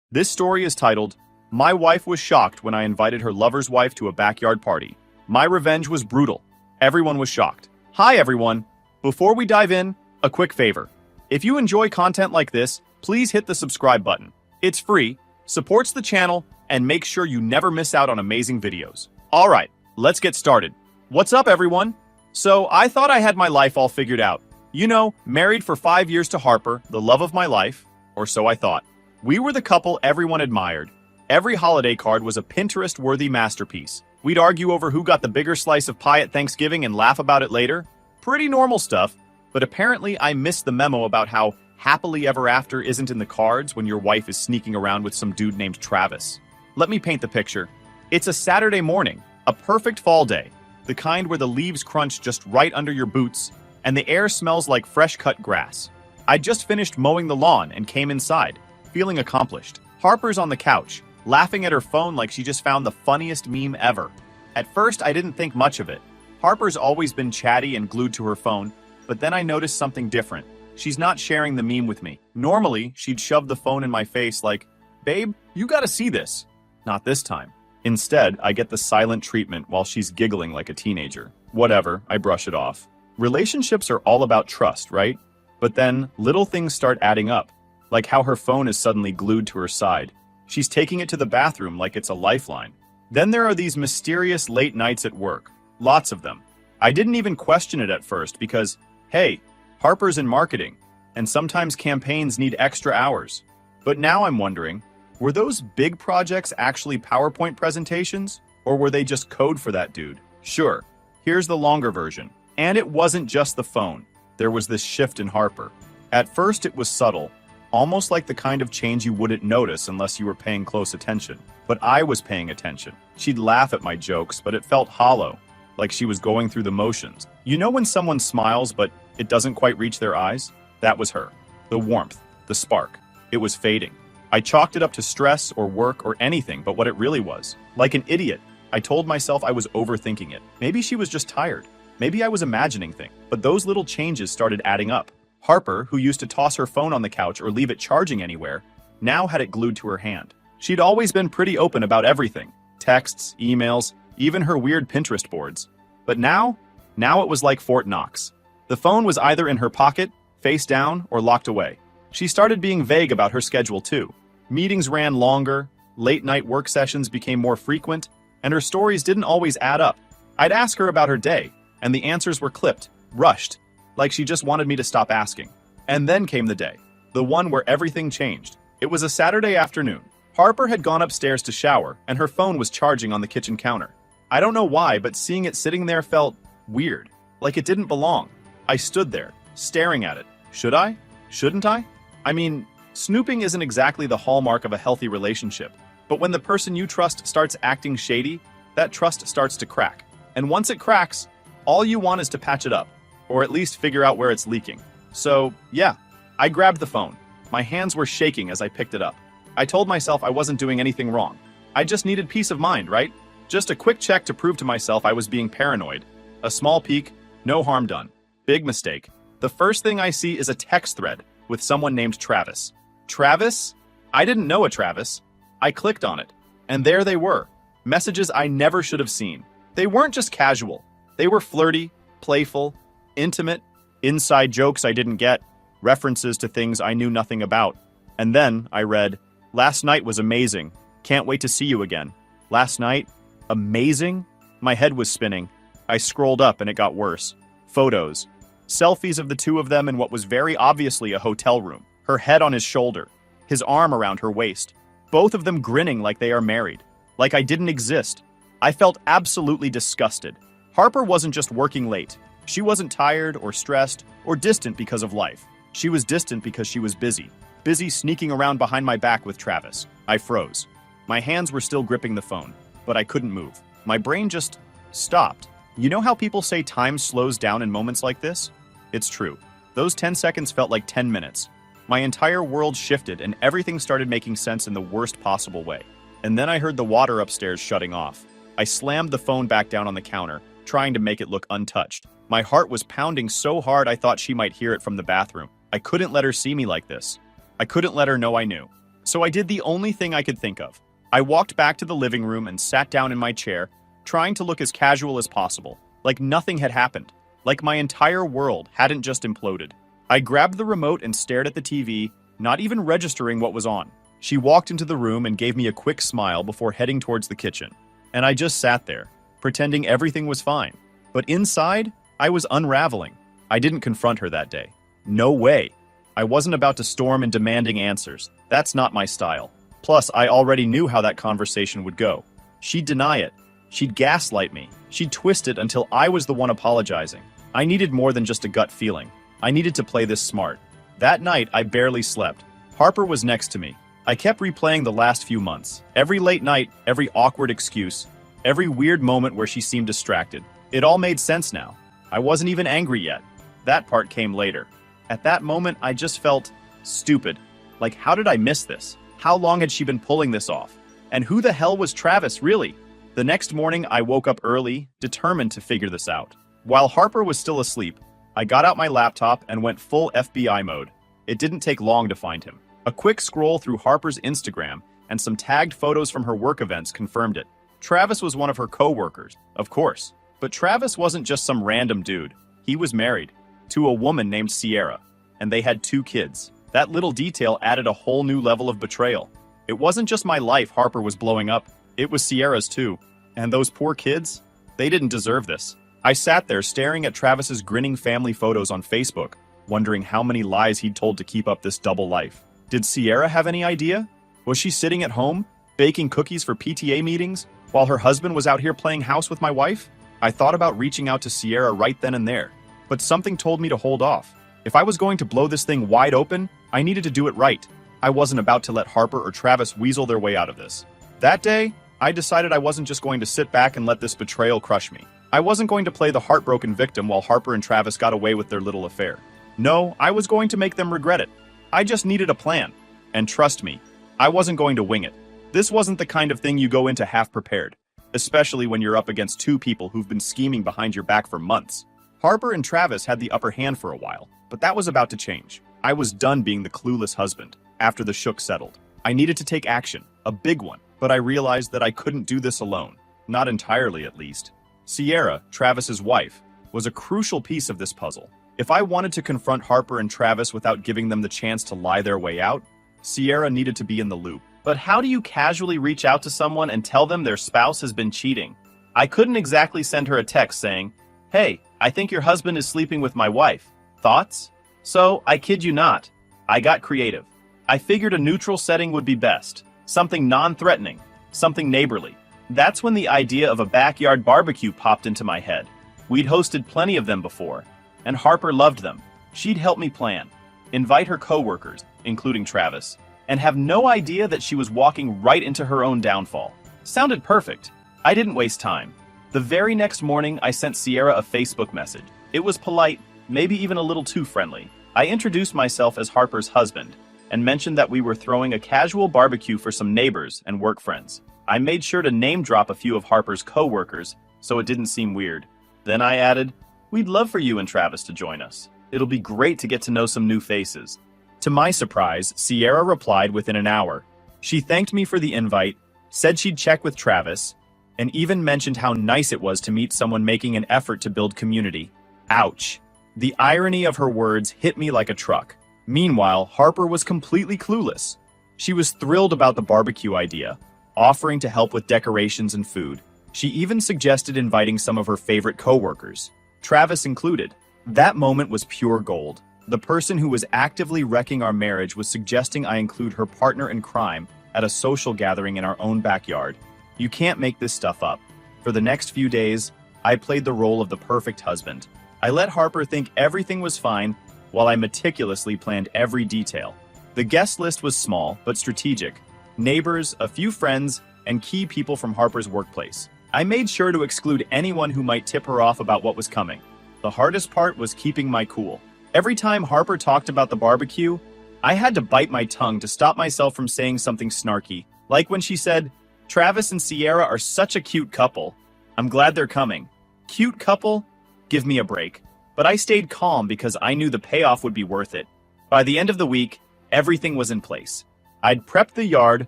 This story is titled, My Wife Was Shocked When I Invited Her Lover's Wife to a Backyard Party. My revenge was brutal. Everyone was shocked. Hi everyone. Before we dive in, a quick favor. If you enjoy content like this, please hit the subscribe button. It's free, supports the channel, and makes sure you never miss out on amazing videos. Alright, let's get started. What's up everyone? So, I thought I had my life all figured out. You know, married for 5 years to Harper, the love of my life, or so I thought. We were the couple everyone admired. Every holiday card was a Pinterest-worthy masterpiece. We'd argue over who got the bigger slice of pie at Thanksgiving and laugh about it later. Pretty normal stuff, but apparently I missed the memo about how happily ever after isn't in the cards when your wife is sneaking around with some dude named Travis. Let me paint the picture. It's a Saturday morning, a perfect fall day, the kind where the leaves crunch just right under your boots, and the air smells like fresh-cut grass. I'd just finished mowing the lawn and came inside, feeling accomplished. Harper's on the couch, laughing at her phone like she just found the funniest meme ever. At first, I didn't think much of it. Harper's always been chatty and glued to her phone, but then I noticed something different. She's not sharing the meme with me. Normally, she'd shove the phone in my face like, "Babe, you gotta see this." Not this time. Instead, I get the silent treatment while she's giggling like a teenager. Whatever, I brush it off. Relationships are all about trust, right? But then, little things start adding up, like how her phone is suddenly glued to her side. She's taking it to the bathroom like it's a lifeline. Then there are these mysterious late nights at work. Lots of them. I didn't even question it at first because, hey, Harper's in marketing, and sometimes campaigns need extra hours. But now I'm wondering, were those big projects actually PowerPoint presentations, or were they just code for that dude? Sure, here's the longer version. And it wasn't just the phone. There was this shift in Harper. At first it was subtle, almost like the kind of change you wouldn't notice unless you were paying close attention. But I was paying attention. She'd laugh at my jokes, but it felt hollow, like she was going through the motions. You know when someone smiles, but it doesn't quite reach their eyes? That was her. The warmth, the spark. It was fading. I chalked it up to stress or work or anything but what it really was. Like an idiot, I told myself I was overthinking it. Maybe she was just tired. Maybe I was imagining things. But those little changes started adding up. Harper, who used to toss her phone on the couch or leave it charging anywhere, now had it glued to her hand. She'd always been pretty open about everything. Texts, emails, even her weird Pinterest boards. But now it was like Fort Knox. The phone was either in her pocket, face down, or locked away. She started being vague about her schedule too. Meetings ran longer, late-night work sessions became more frequent, and her stories didn't always add up. I'd ask her about her day, and the answers were clipped, rushed, like she just wanted me to stop asking. And then came the day. The one where everything changed. It was a Saturday afternoon. Harper had gone upstairs to shower, and her phone was charging on the kitchen counter. I don't know why, but seeing it sitting there felt weird, like it didn't belong. I stood there, staring at it. Should I? Shouldn't I? I mean, snooping isn't exactly the hallmark of a healthy relationship, but when the person you trust starts acting shady, that trust starts to crack. And once it cracks, all you want is to patch it up, or at least figure out where it's leaking. So, yeah, I grabbed the phone. My hands were shaking as I picked it up. I told myself I wasn't doing anything wrong. I just needed peace of mind, right? Just a quick check to prove to myself I was being paranoid. A small peek, no harm done. Big mistake. The first thing I see is a text thread with someone named Travis. Travis? I didn't know a Travis. I clicked on it, and there they were. Messages I never should have seen. They weren't just casual. They were flirty, playful, intimate, inside jokes I didn't get, references to things I knew nothing about. And then I read, "Last night was amazing. Can't wait to see you again." Last night? Amazing? My head was spinning. I scrolled up and it got worse. Photos. Selfies of the two of them in what was very obviously a hotel room. Her head on his shoulder, his arm around her waist. Both of them grinning like they are married. Like I didn't exist. I felt absolutely disgusted. Harper wasn't just working late. She wasn't tired or stressed or distant because of life. She was distant because she was busy. Busy sneaking around behind my back with Travis. I froze. My hands were still gripping the phone, but I couldn't move. My brain just stopped. You know how people say time slows down in moments like this? It's true. Those 10 seconds felt like 10 minutes. My entire world shifted and everything started making sense in the worst possible way. And then I heard the water upstairs shutting off. I slammed the phone back down on the counter, trying to make it look untouched. My heart was pounding so hard I thought she might hear it from the bathroom. I couldn't let her see me like this. I couldn't let her know I knew. So I did the only thing I could think of. I walked back to the living room and sat down in my chair, trying to look as casual as possible, like nothing had happened, like my entire world hadn't just imploded. I grabbed the remote and stared at the TV, not even registering what was on. She walked into the room and gave me a quick smile before heading towards the kitchen. And I just sat there, pretending everything was fine. But inside, I was unraveling. I didn't confront her that day. No way. I wasn't about to storm and demanding answers. That's not my style. Plus, I already knew how that conversation would go. She'd deny it. She'd gaslight me. She'd twist it until I was the one apologizing. I needed more than just a gut feeling. I needed to play this smart. That night, I barely slept. Harper was next to me. I kept replaying the last few months. Every late night, every awkward excuse, every weird moment where she seemed distracted. It all made sense now. I wasn't even angry yet. That part came later. At that moment, I just felt stupid. Like, how did I miss this? How long had she been pulling this off? And who the hell was Travis, really? The next morning, I woke up early, determined to figure this out. While Harper was still asleep, I got out my laptop and went full FBI mode. It didn't take long to find him. A quick scroll through Harper's Instagram and some tagged photos from her work events confirmed it. Travis was one of her co-workers, of course. But Travis wasn't just some random dude. He was married to a woman named Sierra, and they had 2 kids. That little detail added a whole new level of betrayal. It wasn't just my life Harper was blowing up, it was Sierra's too. And those poor kids, they didn't deserve this. I sat there staring at Travis's grinning family photos on Facebook, wondering how many lies he'd told to keep up this double life. Did Sierra have any idea? Was she sitting at home, baking cookies for PTA meetings, while her husband was out here playing house with my wife? I thought about reaching out to Sierra right then and there, but something told me to hold off. If I was going to blow this thing wide open, I needed to do it right. I wasn't about to let Harper or Travis weasel their way out of this. That day, I decided I wasn't just going to sit back and let this betrayal crush me. I wasn't going to play the heartbroken victim while Harper and Travis got away with their little affair. No, I was going to make them regret it. I just needed a plan. And trust me, I wasn't going to wing it. This wasn't the kind of thing you go into half prepared, especially when you're up against 2 people who've been scheming behind your back for months. Harper and Travis had the upper hand for a while, but that was about to change. I was done being the clueless husband after the shook settled. I needed to take action, a big one, but I realized that I couldn't do this alone. Not entirely, at least. Sierra, Travis's wife, was a crucial piece of this puzzle. If I wanted to confront Harper and Travis without giving them the chance to lie their way out, Sierra needed to be in the loop. But how do you casually reach out to someone and tell them their spouse has been cheating? I couldn't exactly send her a text saying, "Hey, I think your husband is sleeping with my wife. Thoughts?" So, I kid you not, I got creative. I figured a neutral setting would be best. Something non-threatening, something neighborly. That's when the idea of a backyard barbecue popped into my head. We'd hosted plenty of them before, and Harper loved them. She'd help me plan, invite her coworkers, including Travis, and have no idea that she was walking right into her own downfall. Sounded perfect. I didn't waste time. The very next morning, I sent Sierra a Facebook message. It was polite, maybe even a little too friendly. I introduced myself as Harper's husband and mentioned that we were throwing a casual barbecue for some neighbors and work friends. I made sure to name drop a few of Harper's co-workers so it didn't seem weird. Then I added, "We'd love for you and Travis to join us. It'll be great to get to know some new faces." To my surprise, Sierra replied within an hour. She thanked me for the invite, said she'd check with Travis, and even mentioned how nice it was to meet someone making an effort to build community. Ouch. The irony of her words hit me like a truck. Meanwhile, Harper was completely clueless. She was thrilled about the barbecue idea, offering to help with decorations and food. She even suggested inviting some of her favorite coworkers, Travis included. That moment was pure gold. The person who was actively wrecking our marriage was suggesting I include her partner in crime at a social gathering in our own backyard. You can't make this stuff up. For the next few days, I played the role of the perfect husband. I let Harper think everything was fine while I meticulously planned every detail. The guest list was small but strategic. Neighbors, a few friends, and key people from Harper's workplace. I made sure to exclude anyone who might tip her off about what was coming. The hardest part was keeping my cool. Every time Harper talked about the barbecue, I had to bite my tongue to stop myself from saying something snarky, like when she said, "Travis and Sierra are such a cute couple. I'm glad they're coming." Cute couple? Give me a break. But I stayed calm because I knew the payoff would be worth it. By the end of the week, everything was in place. I'd prepped the yard,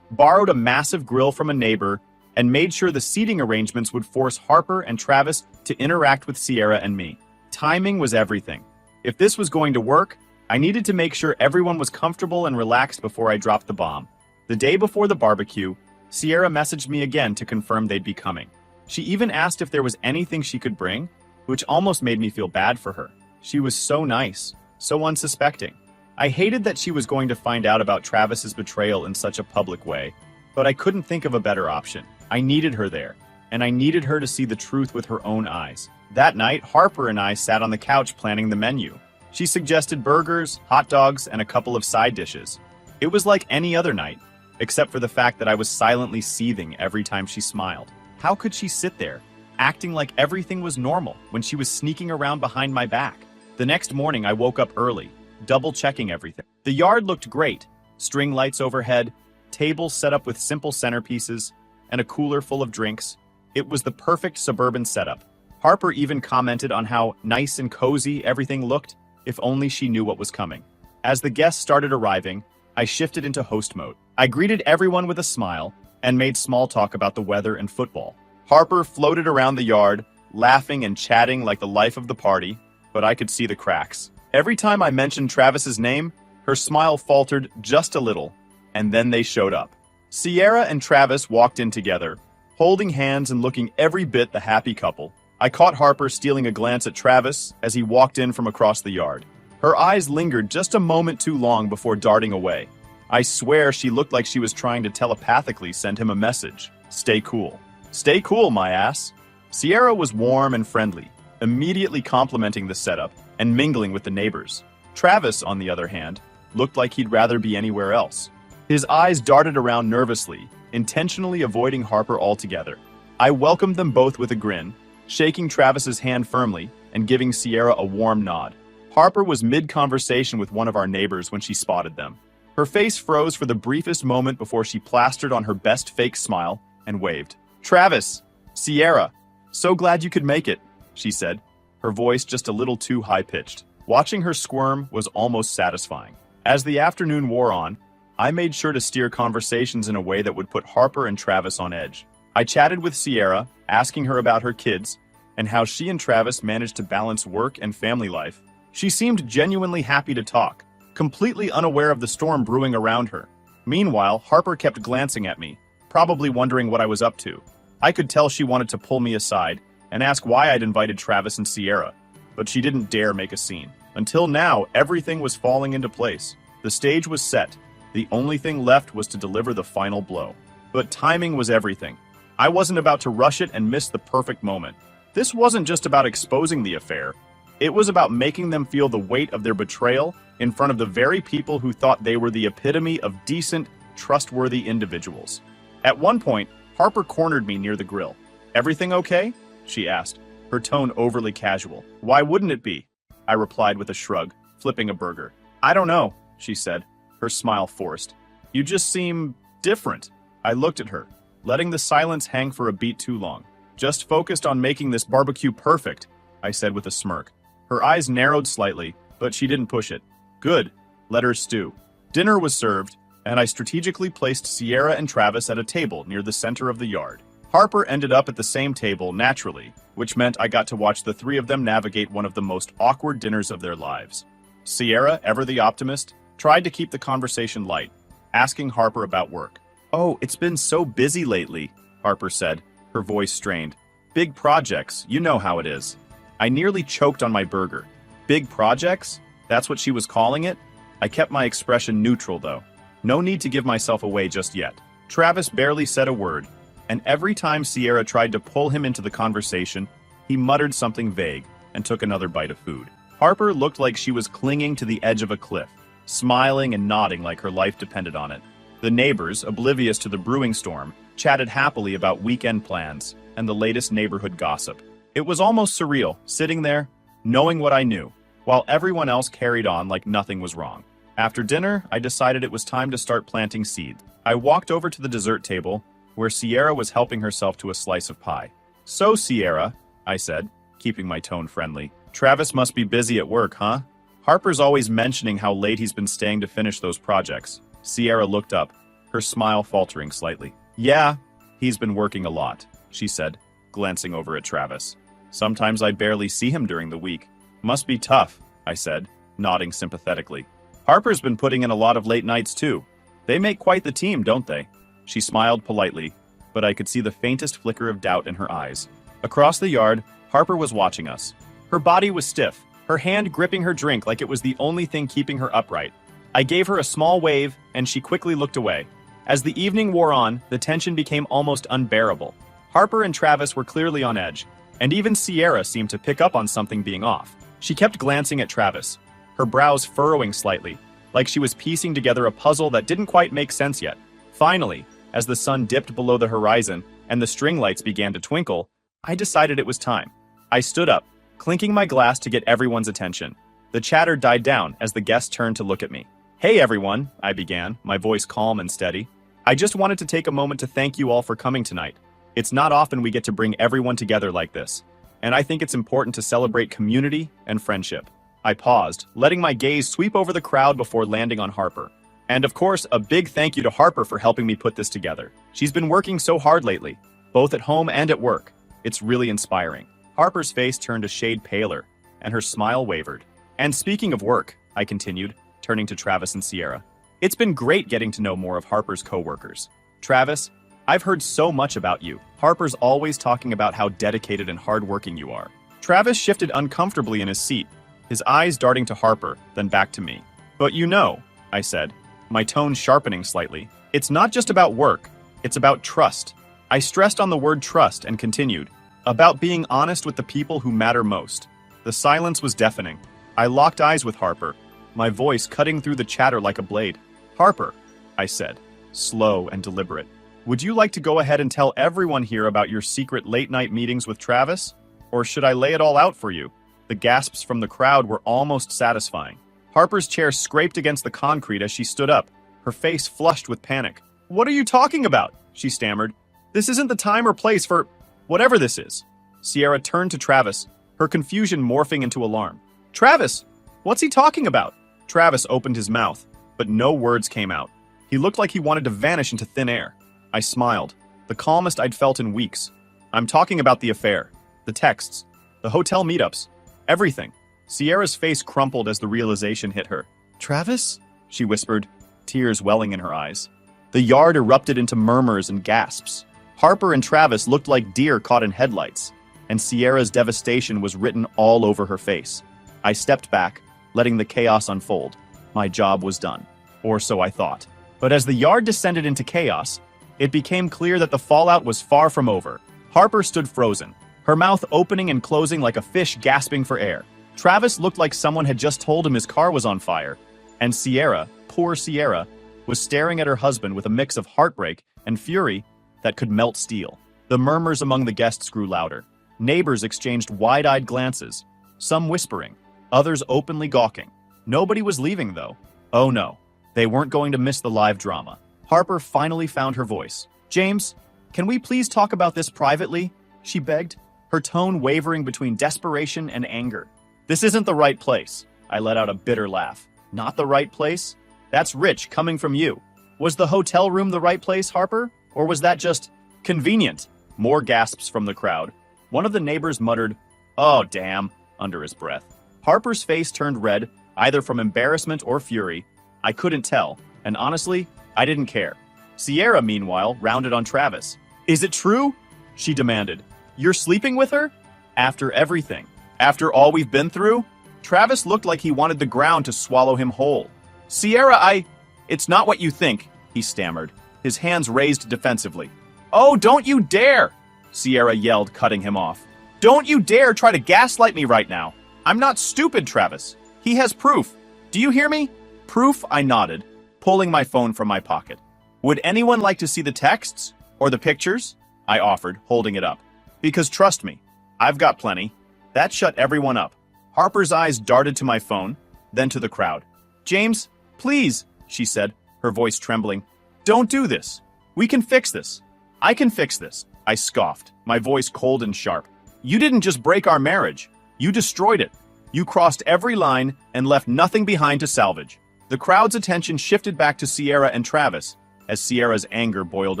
borrowed a massive grill from a neighbor, and made sure the seating arrangements would force Harper and Travis to interact with Sierra and me. Timing was everything. If this was going to work, I needed to make sure everyone was comfortable and relaxed before I dropped the bomb. The day before the barbecue, Sierra messaged me again to confirm they'd be coming. She even asked if there was anything she could bring, which almost made me feel bad for her. She was so nice, so unsuspecting. I hated that she was going to find out about Travis's betrayal in such a public way, but I couldn't think of a better option. I needed her there, and I needed her to see the truth with her own eyes. That night, Harper and I sat on the couch planning the menu. She suggested burgers, hot dogs, and a couple of side dishes. It was like any other night, except for the fact that I was silently seething every time she smiled. How could she sit there, acting like everything was normal when she was sneaking around behind my back? The next morning, I woke up early, double-checking everything. The yard looked great. String lights overhead, tables set up with simple centerpieces, and a cooler full of drinks. It was the perfect suburban setup. Harper even commented on how nice and cozy everything looked, if only she knew what was coming. As the guests started arriving, I shifted into host mode. I greeted everyone with a smile and made small talk about the weather and football. Harper floated around the yard, laughing and chatting like the life of the party, but I could see the cracks. Every time I mentioned Travis's name, her smile faltered just a little, and then they showed up. Sierra and Travis walked in together, holding hands and looking every bit the happy couple. I caught Harper stealing a glance at Travis as he walked in from across the yard. Her eyes lingered just a moment too long before darting away. I swear she looked like she was trying to telepathically send him a message. Stay cool. Stay cool, my ass. Sierra was warm and friendly, immediately complimenting the setup and mingling with the neighbors. Travis, on the other hand, looked like he'd rather be anywhere else. His eyes darted around nervously, intentionally avoiding Harper altogether. I welcomed them both with a grin, shaking Travis's hand firmly and giving Sierra a warm nod. Harper was mid-conversation with one of our neighbors when she spotted them. Her face froze for the briefest moment before she plastered on her best fake smile and waved. "Travis! Sierra! So glad you could make it," she said, her voice just a little too high-pitched. Watching her squirm was almost satisfying. As the afternoon wore on, I made sure to steer conversations in a way that would put Harper and Travis on edge. I chatted with Sierra, asking her about her kids and how she and Travis managed to balance work and family life. She seemed genuinely happy to talk, completely unaware of the storm brewing around her. Meanwhile, Harper kept glancing at me, probably wondering what I was up to. I could tell she wanted to pull me aside and ask why I'd invited Travis and Sierra, but she didn't dare make a scene. Until now, everything was falling into place. The stage was set. The only thing left was to deliver the final blow. But timing was everything. I wasn't about to rush it and miss the perfect moment. This wasn't just about exposing the affair. It was about making them feel the weight of their betrayal in front of the very people who thought they were the epitome of decent, trustworthy individuals. At one point, Harper cornered me near the grill. "Everything okay?" she asked, her tone overly casual. "Why wouldn't it be?" I replied with a shrug, flipping a burger. "I don't know," she said, her smile forced. "You just seem different." I looked at her, letting the silence hang for a beat too long. "Just focused on making this barbecue perfect," I said with a smirk. Her eyes narrowed slightly, but she didn't push it. "Good. Let her stew." Dinner was served, and I strategically placed Sierra and Travis at a table near the center of the yard. Harper ended up at the same table naturally, which meant I got to watch the three of them navigate one of the most awkward dinners of their lives. Sierra, ever the optimist, tried to keep the conversation light, asking Harper about work. "Oh, it's been so busy lately," Harper said, her voice strained. "Big projects, you know how it is." I nearly choked on my burger. Big projects? That's what she was calling it? I kept my expression neutral, though. No need to give myself away just yet. Travis barely said a word, and every time Sierra tried to pull him into the conversation, he muttered something vague and took another bite of food. Harper looked like she was clinging to the edge of a cliff, smiling and nodding like her life depended on it. The neighbors, oblivious to the brewing storm, chatted happily about weekend plans and the latest neighborhood gossip. It was almost surreal, sitting there, knowing what I knew, while everyone else carried on like nothing was wrong. After dinner, I decided it was time to start planting seeds. I walked over to the dessert table, where Sierra was helping herself to a slice of pie. "So, Sierra," I said, keeping my tone friendly, "Travis must be busy at work, huh? Harper's always mentioning how late he's been staying to finish those projects. Sierra looked up, her smile faltering slightly. Yeah, he's been working a lot, she said, glancing over at Travis. Sometimes I barely see him during the week. Must be tough, I said, nodding sympathetically. Harper's been putting in a lot of late nights too. They make quite the team, don't they? She smiled politely, but I could see the faintest flicker of doubt in her eyes. Across the yard, Harper was watching us. Her body was stiff, her hand gripping her drink like it was the only thing keeping her upright. I gave her a small wave, and she quickly looked away. As the evening wore on, the tension became almost unbearable. Harper and Travis were clearly on edge, and even Sierra seemed to pick up on something being off. She kept glancing at Travis, her brows furrowing slightly, like she was piecing together a puzzle that didn't quite make sense yet. Finally, as the sun dipped below the horizon and the string lights began to twinkle, I decided it was time. I stood up, clinking my glass to get everyone's attention. The chatter died down as the guests turned to look at me. Hey everyone, I began, my voice calm and steady. I just wanted to take a moment to thank you all for coming tonight. It's not often we get to bring everyone together like this, and I think it's important to celebrate community and friendship. I paused, letting my gaze sweep over the crowd before landing on Harper. And of course, a big thank you to Harper for helping me put this together. She's been working so hard lately, both at home and at work. It's really inspiring. Harper's face turned a shade paler, and her smile wavered. And speaking of work, I continued, turning to Travis and Sierra. It's been great getting to know more of Harper's co-workers. Travis, I've heard so much about you. Harper's always talking about how dedicated and hardworking you are. Travis shifted uncomfortably in his seat, his eyes darting to Harper, then back to me. But you know, I said, my tone sharpening slightly, it's not just about work, it's about trust. I stressed on the word trust and continued, about being honest with the people who matter most. The silence was deafening. I locked eyes with Harper, my voice cutting through the chatter like a blade. Harper, I said, slow and deliberate, would you like to go ahead and tell everyone here about your secret late-night meetings with Travis? Or should I lay it all out for you? The gasps from the crowd were almost satisfying. Harper's chair scraped against the concrete as she stood up, her face flushed with panic. What are you talking about? She stammered. This isn't the time or place for whatever this is. Sierra turned to Travis, her confusion morphing into alarm. Travis, what's he talking about? Travis opened his mouth, but no words came out. He looked like he wanted to vanish into thin air. I smiled, the calmest I'd felt in weeks. I'm talking about the affair, the texts, the hotel meetups, everything. Sierra's face crumpled as the realization hit her. Travis? She whispered, tears welling in her eyes. The yard erupted into murmurs and gasps. Harper and Travis looked like deer caught in headlights, and Sierra's devastation was written all over her face. I stepped back, letting the chaos unfold. My job was done, or so I thought. But as the yard descended into chaos, it became clear that the fallout was far from over. Harper stood frozen, her mouth opening and closing like a fish gasping for air. Travis looked like someone had just told him his car was on fire, and Sierra, poor Sierra, was staring at her husband with a mix of heartbreak and fury that could melt steel. The murmurs among the guests grew louder. Neighbors exchanged wide-eyed glances, some whispering, others openly gawking. Nobody was leaving, though. Oh no, they weren't going to miss the live drama. Harper finally found her voice. James, can we please talk about this privately? She begged, her tone wavering between desperation and anger. This isn't the right place. I let out a bitter laugh. Not the right place? That's rich coming from you. Was the hotel room the right place, Harper? Or was that just convenient? More gasps from the crowd. One of the neighbors muttered, "Oh, damn," under his breath. Harper's face turned red, either from embarrassment or fury. I couldn't tell, and honestly, I didn't care. Sierra, meanwhile, rounded on Travis. Is it true? She demanded. You're sleeping with her? After everything. After all we've been through? Travis looked like he wanted the ground to swallow him whole. Sierra, It's not what you think, he stammered, his hands raised defensively. Oh, don't you dare! Sierra yelled, cutting him off. Don't you dare try to gaslight me right now. I'm not stupid, Travis. He has proof. Do you hear me? Proof, I nodded, pulling my phone from my pocket. Would anyone like to see the texts? Or the pictures? I offered, holding it up. Because trust me, I've got plenty. That shut everyone up. Harper's eyes darted to my phone, then to the crowd. James, please, she said, her voice trembling. Don't do this. We can fix this. I can fix this. I scoffed, my voice cold and sharp. You didn't just break our marriage. You destroyed it. You crossed every line and left nothing behind to salvage. The crowd's attention shifted back to Sierra and Travis as Sierra's anger boiled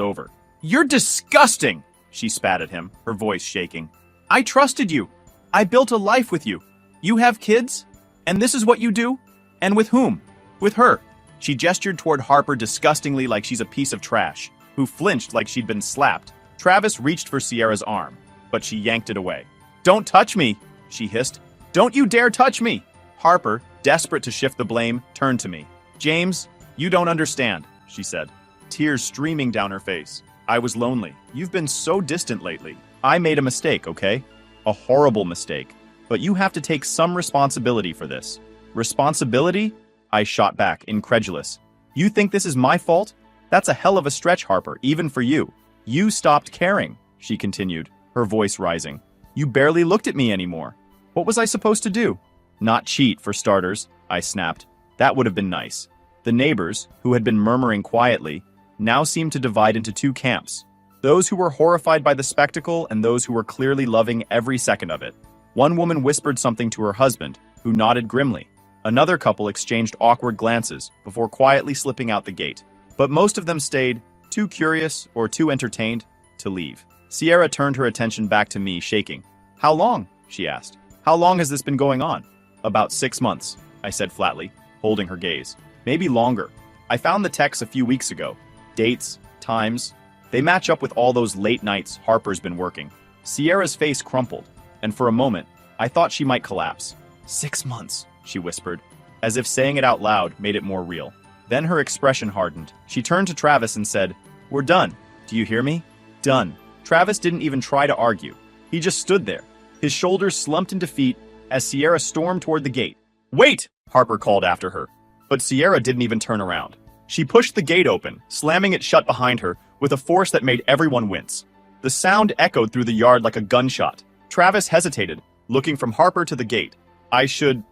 over. "You're disgusting!" she spat at him, her voice shaking. "I trusted you. I built a life with you. You have kids? And this is what you do? And with whom? With her." She gestured toward Harper disgustingly like she's a piece of trash, who flinched like she'd been slapped. Travis reached for Sierra's arm, but she yanked it away. "Don't touch me," she hissed. "Don't you dare touch me!" Harper, desperate to shift the blame, turned to me. "James, you don't understand," she said, tears streaming down her face. "I was lonely. You've been so distant lately. I made a mistake, okay? A horrible mistake. But you have to take some responsibility for this." "Responsibility?" I shot back, incredulous. "You think this is my fault? That's a hell of a stretch, Harper, even for you." "You stopped caring," she continued, her voice rising. "You barely looked at me anymore. What was I supposed to do?" "Not cheat, for starters," I snapped. That would have been nice. The neighbors, who had been murmuring quietly, now seemed to divide into two camps. Those who were horrified by the spectacle and those who were clearly loving every second of it. One woman whispered something to her husband, who nodded grimly. Another couple exchanged awkward glances before quietly slipping out the gate. But most of them stayed, too curious or too entertained, to leave. Sierra turned her attention back to me, shaking. "How long?" she asked. "How long has this been going on?" "About 6 months," I said flatly, holding her gaze. "Maybe longer. I found the texts a few weeks ago. Dates, times. They match up with all those late nights Harper's been working." Sierra's face crumpled, and for a moment, I thought she might collapse. 6 months, she whispered, as if saying it out loud made it more real. Then her expression hardened. She turned to Travis and said, "We're done. Do you hear me? Done." Travis didn't even try to argue. He just stood there, his shoulders slumped in defeat as Sierra stormed toward the gate. "Wait!" Harper called after her. But Sierra didn't even turn around. She pushed the gate open, slamming it shut behind her with a force that made everyone wince. The sound echoed through the yard like a gunshot. Travis hesitated, looking from Harper to the gate. I should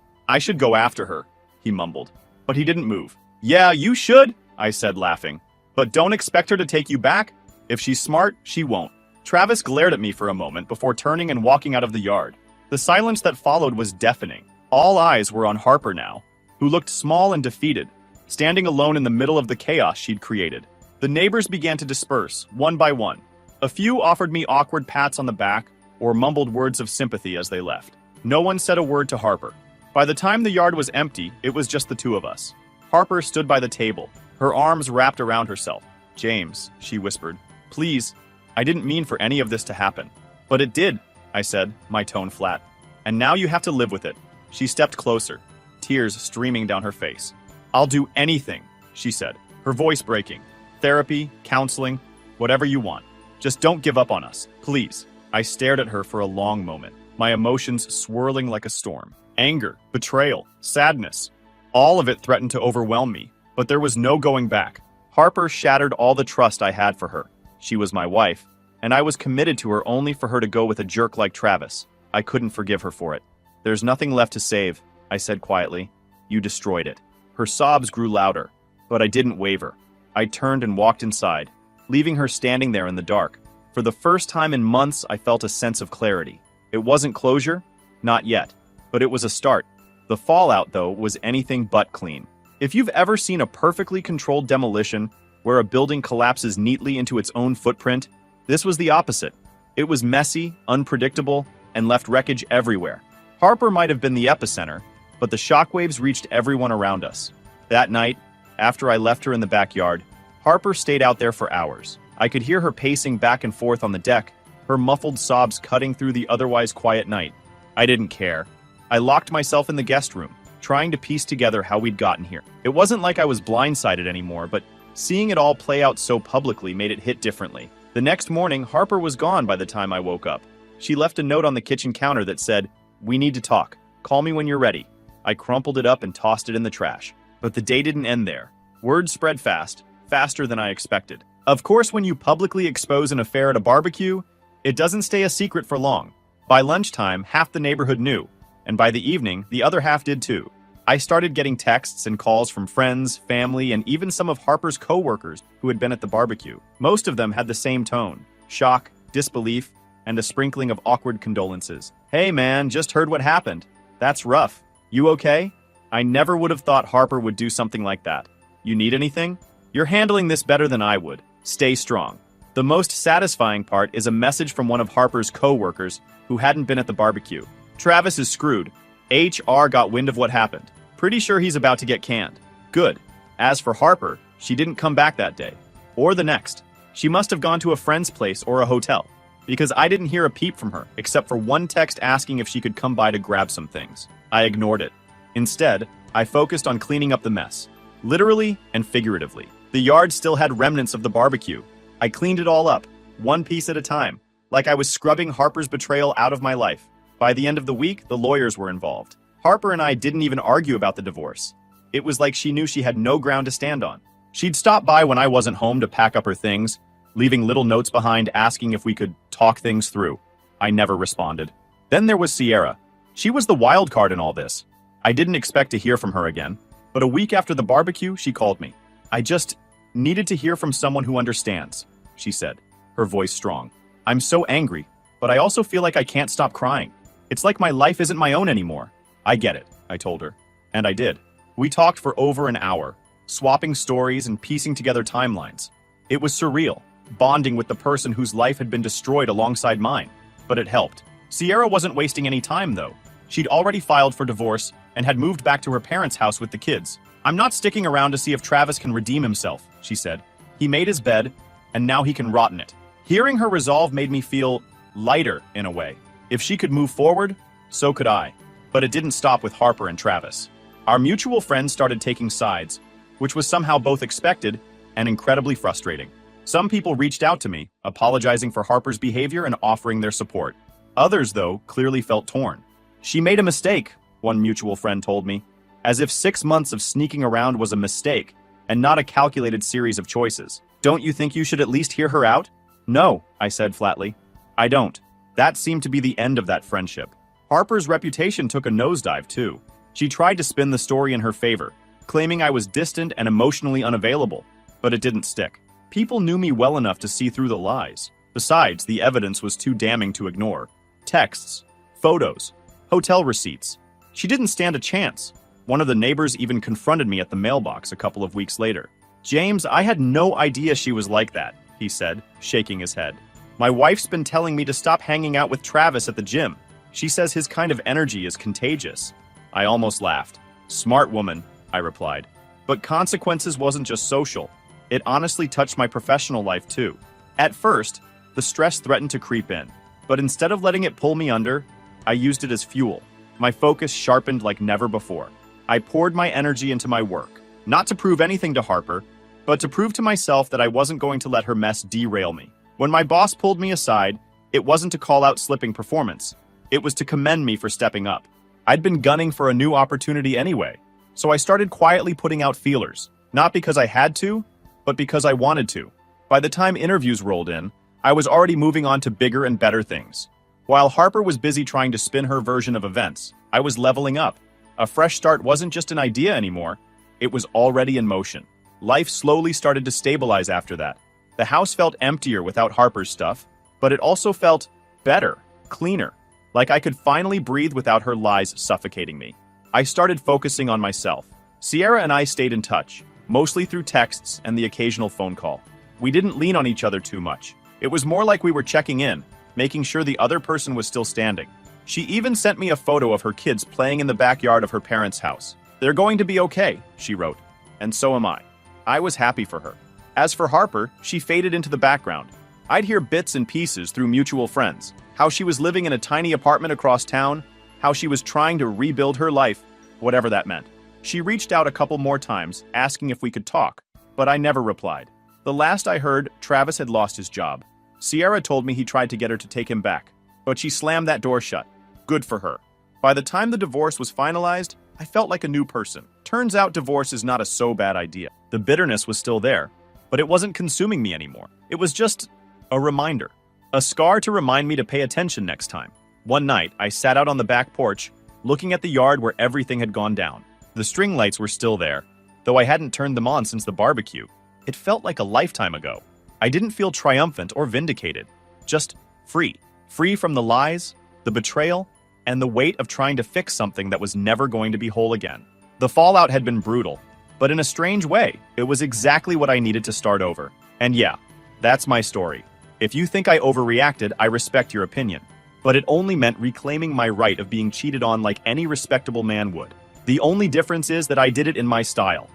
go after her," he mumbled. But he didn't move. "Yeah, you should," I said, laughing. "But don't expect her to take you back. If she's smart, she won't." Travis glared at me for a moment before turning and walking out of the yard. The silence that followed was deafening. All eyes were on Harper now, who looked small and defeated, standing alone in the middle of the chaos she'd created. The neighbors began to disperse, one by one. A few offered me awkward pats on the back or mumbled words of sympathy as they left. No one said a word to Harper. By the time the yard was empty, it was just the two of us. Harper stood by the table, her arms wrapped around herself. "James," she whispered, "please, I didn't mean for any of this to happen." "But it did," I said, my tone flat. "And now you have to live with it." She stepped closer, tears streaming down her face. "I'll do anything," she said, her voice breaking. "Therapy, counseling, whatever you want. Just don't give up on us, please." I stared at her for a long moment, my emotions swirling like a storm. Anger, betrayal, sadness. All of it threatened to overwhelm me, but there was no going back. Harper shattered all the trust I had for her. She was my wife, and I was committed to her only for her to go with a jerk like Travis. I couldn't forgive her for it. "There's nothing left to save," I said quietly. "You destroyed it." Her sobs grew louder, but I didn't waver. I turned and walked inside, leaving her standing there in the dark. For the first time in months, I felt a sense of clarity. It wasn't closure, not yet, but it was a start. The fallout, though, was anything but clean. If you've ever seen a perfectly controlled demolition, where a building collapses neatly into its own footprint, this was the opposite. It was messy, unpredictable, and left wreckage everywhere. Harper might have been the epicenter, but the shockwaves reached everyone around us. That night, after I left her in the backyard, Harper stayed out there for hours. I could hear her pacing back and forth on the deck, her muffled sobs cutting through the otherwise quiet night. I didn't care. I locked myself in the guest room, trying to piece together how we'd gotten here. It wasn't like I was blindsided anymore, but seeing it all play out so publicly made it hit differently. The next morning, Harper was gone by the time I woke up. She left a note on the kitchen counter that said, "We need to talk. Call me when you're ready." I crumpled it up and tossed it in the trash. But the day didn't end there. Word spread fast, faster than I expected. Of course, when you publicly expose an affair at a barbecue, it doesn't stay a secret for long. By lunchtime, half the neighborhood knew, and by the evening, the other half did too. I started getting texts and calls from friends, family, and even some of Harper's co-workers who had been at the barbecue. Most of them had the same tone: shock, disbelief, and a sprinkling of awkward condolences. "Hey man, just heard what happened. That's rough. You okay?" I never would have thought Harper would do something like that. You need anything? You're handling this better than I would. Stay strong. The most satisfying part is a message from one of Harper's co-workers who hadn't been at the barbecue. Travis is screwed. HR got wind of what happened. Pretty sure he's about to get canned. Good. As for Harper, she didn't come back that day. Or the next. She must have gone to a friend's place or a hotel. Because I didn't hear a peep from her, except for one text asking if she could come by to grab some things. I ignored it. Instead, I focused on cleaning up the mess. Literally and figuratively. The yard still had remnants of the barbecue. I cleaned it all up, one piece at a time, like I was scrubbing Harper's betrayal out of my life. By the end of the week, the lawyers were involved. Harper and I didn't even argue about the divorce. It was like she knew she had no ground to stand on. She'd stop by when I wasn't home to pack up her things, leaving little notes behind asking if we could talk things through. I never responded. Then there was Sierra. She was the wild card in all this. I didn't expect to hear from her again, but a week after the barbecue, she called me. I just needed to hear from someone who understands, she said, her voice strong. I'm so angry, but I also feel like I can't stop crying. It's like my life isn't my own anymore. I get it, I told her. And I did. We talked for over an hour, swapping stories and piecing together timelines. It was surreal, bonding with the person whose life had been destroyed alongside mine. But it helped. Sierra wasn't wasting any time, though. She'd already filed for divorce and had moved back to her parents' house with the kids. I'm not sticking around to see if Travis can redeem himself, she said. He made his bed, and now he can rot in it. Hearing her resolve made me feel lighter in a way. If she could move forward, so could I. But it didn't stop with Harper and Travis. Our mutual friends started taking sides, which was somehow both expected and incredibly frustrating. Some people reached out to me, apologizing for Harper's behavior and offering their support. Others, though, clearly felt torn. She made a mistake, one mutual friend told me, as if 6 months of sneaking around was a mistake and not a calculated series of choices. Don't you think you should at least hear her out? No, I said flatly. I don't. That seemed to be the end of that friendship. Harper's reputation took a nosedive, too. She tried to spin the story in her favor, claiming I was distant and emotionally unavailable, but it didn't stick. People knew me well enough to see through the lies. Besides, the evidence was too damning to ignore. Texts, photos, hotel receipts. She didn't stand a chance. One of the neighbors even confronted me at the mailbox a couple of weeks later. James, I had no idea she was like that, he said, shaking his head. My wife's been telling me to stop hanging out with Travis at the gym. She says his kind of energy is contagious. I almost laughed. Smart woman, I replied. But consequences wasn't just social. It honestly touched my professional life too. At first, the stress threatened to creep in. But instead of letting it pull me under, I used it as fuel. My focus sharpened like never before. I poured my energy into my work, not to prove anything to Harper, but to prove to myself that I wasn't going to let her mess derail me. When my boss pulled me aside, it wasn't to call out slipping performance. It was to commend me for stepping up. I'd been gunning for a new opportunity anyway, so I started quietly putting out feelers, not because I had to, but because I wanted to. By the time interviews rolled in, I was already moving on to bigger and better things. While Harper was busy trying to spin her version of events, I was leveling up. A fresh start wasn't just an idea anymore, it was already in motion. Life slowly started to stabilize after that. The house felt emptier without Harper's stuff, but it also felt better, cleaner, like I could finally breathe without her lies suffocating me. I started focusing on myself. Sierra and I stayed in touch, mostly through texts and the occasional phone call. We didn't lean on each other too much. It was more like we were checking in, making sure the other person was still standing. She even sent me a photo of her kids playing in the backyard of her parents' house. They're going to be okay, she wrote. And so am I. I was happy for her. As for Harper, she faded into the background. I'd hear bits and pieces through mutual friends. How she was living in a tiny apartment across town, how she was trying to rebuild her life, whatever that meant. She reached out a couple more times, asking if we could talk, but I never replied. The last I heard, Travis had lost his job. Sierra told me he tried to get her to take him back, but she slammed that door shut. Good for her. By the time the divorce was finalized, I felt like a new person. Turns out divorce is not a so bad idea. The bitterness was still there, but it wasn't consuming me anymore. It was just a reminder. A scar to remind me to pay attention next time. One night, I sat out on the back porch, looking at the yard where everything had gone down. The string lights were still there, though I hadn't turned them on since the barbecue. It felt like a lifetime ago. I didn't feel triumphant or vindicated, just free. Free from the lies, the betrayal, and the weight of trying to fix something that was never going to be whole again. The fallout had been brutal, but in a strange way, it was exactly what I needed to start over. And yeah, that's my story. If you think I overreacted, I respect your opinion. But it only meant reclaiming my right of being cheated on like any respectable man would. The only difference is that I did it in my style.